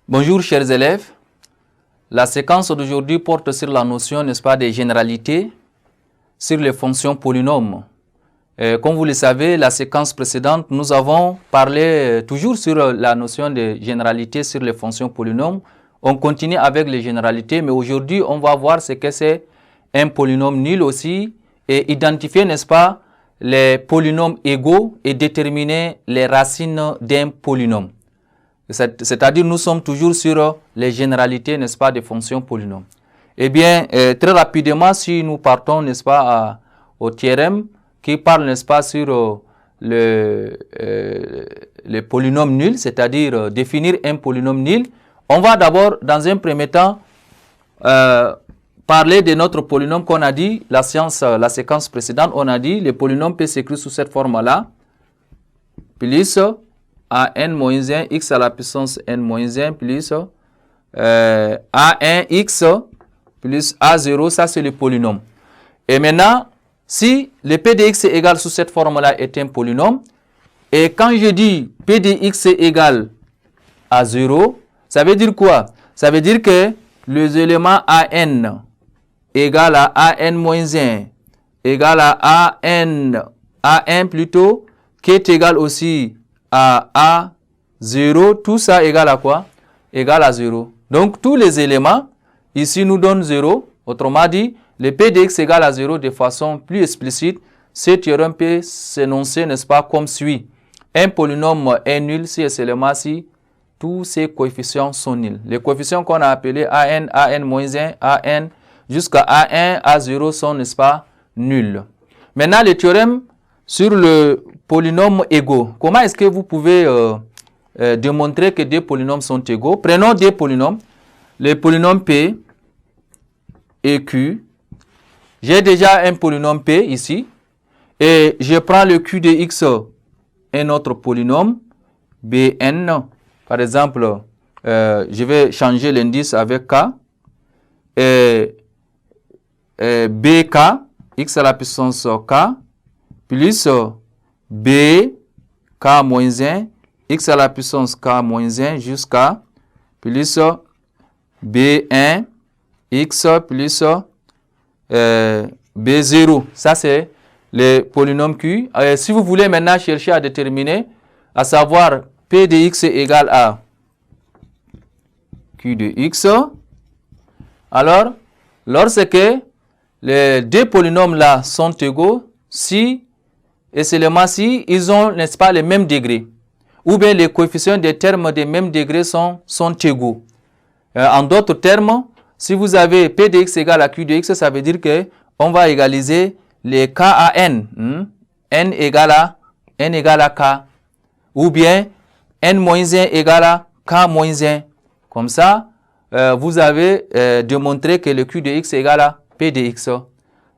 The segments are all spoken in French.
Bonjour chers élèves, la séquence d'aujourd'hui porte sur la notion, n'est-ce pas, des généralités, sur les fonctions polynômes. Comme vous le savez, la séquence précédente, nous avons parlé toujours sur la notion de généralité sur les fonctions polynômes. On continue avec les généralités, mais aujourd'hui, on va voir ce que c'est un polynôme nul aussi et identifier, n'est-ce pas, les polynômes égaux et déterminer les racines d'un polynôme. C'est-à-dire, nous sommes toujours sur les généralités, n'est-ce pas, des fonctions polynômes. Eh bien, très rapidement, si nous partons, n'est-ce pas, au théorème qui parle, n'est-ce pas, sur le polynôme nul, c'est-à-dire définir un polynôme nul, on va d'abord, dans un premier temps, parler de notre polynôme qu'on a dit, la séquence précédente, on a dit, le polynôme peut s'écrire sous cette forme-là, plus a(-1) x à la puissance n-1 plus a1x plus a0, ça c'est le polynôme. Et maintenant, si le p de x est égal sous cette forme-là est un polynôme, et quand je dis p de x est égal à 0, ça veut dire quoi? Ça veut dire que les éléments an égal à an-1 égal à an plutôt, qui est égal aussi à A0, tout ça égale à quoi? Égal à 0. Donc, tous les éléments, ici, nous donnent 0. Autrement dit, le p de x égale à 0 de façon plus explicite. Ce théorème peut s'énoncer, n'est-ce pas, comme suit. Un polynôme est nul si ces éléments-ci, tous ces coefficients sont nuls. Les coefficients qu'on a appelés an, an-1, an, jusqu'à a1, a0 sont, n'est-ce pas, nuls. Maintenant, le théorème sur le polynôme égaux. Comment est-ce que vous pouvez démontrer que des polynômes sont égaux? Prenons des polynômes. Le polynôme P et Q. J'ai déjà un polynôme P ici. Et je prends le Q de X, un autre polynôme, Bn. Par exemple, je vais changer l'indice avec K. Et BK, X à la puissance K, plus B, K-1, X à la puissance K-1 jusqu'à plus B1, X plus B0. Ça, c'est le polynôme Q. Si vous voulez maintenant chercher à déterminer, à savoir P de X est égal à Q de X, alors, lorsque les deux polynômes-là sont égaux, si et seulement si ils ont, n'est-ce pas, les mêmes degrés, ou bien les coefficients des termes des mêmes degrés sont égaux. En d'autres termes, si vous avez P de x égale à Q de x, ça veut dire que on va égaliser les K à N. N égale à K. Ou bien N-1 égale à K-1. Comme ça, vous avez démontré que le Q de x égale à P de x.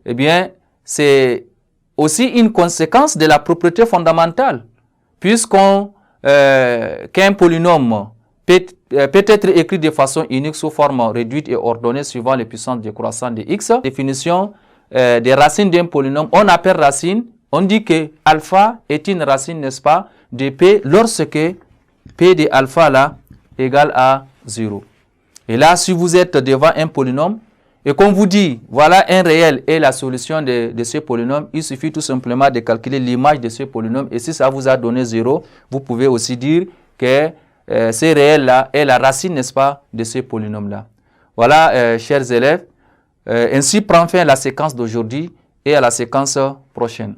Eh bien, c'est aussi une conséquence de la propriété fondamentale, puisqu'un polynôme peut être écrit de façon unique sous forme réduite et ordonnée suivant les puissances décroissantes de x. Définition des racines d'un polynôme, on appelle racine, on dit que alpha est une racine, n'est-ce pas, de p lorsque p de alpha là égale à 0. Et là, si vous êtes devant un polynôme, et qu'on vous dit, voilà un réel et la solution de ce polynôme, il suffit tout simplement de calculer l'image de ce polynôme. Et si ça vous a donné 0, vous pouvez aussi dire que ce réel-là est la racine, n'est-ce pas, de ce polynôme-là. Voilà, chers élèves, ainsi prend fin la séquence d'aujourd'hui et à la séquence prochaine.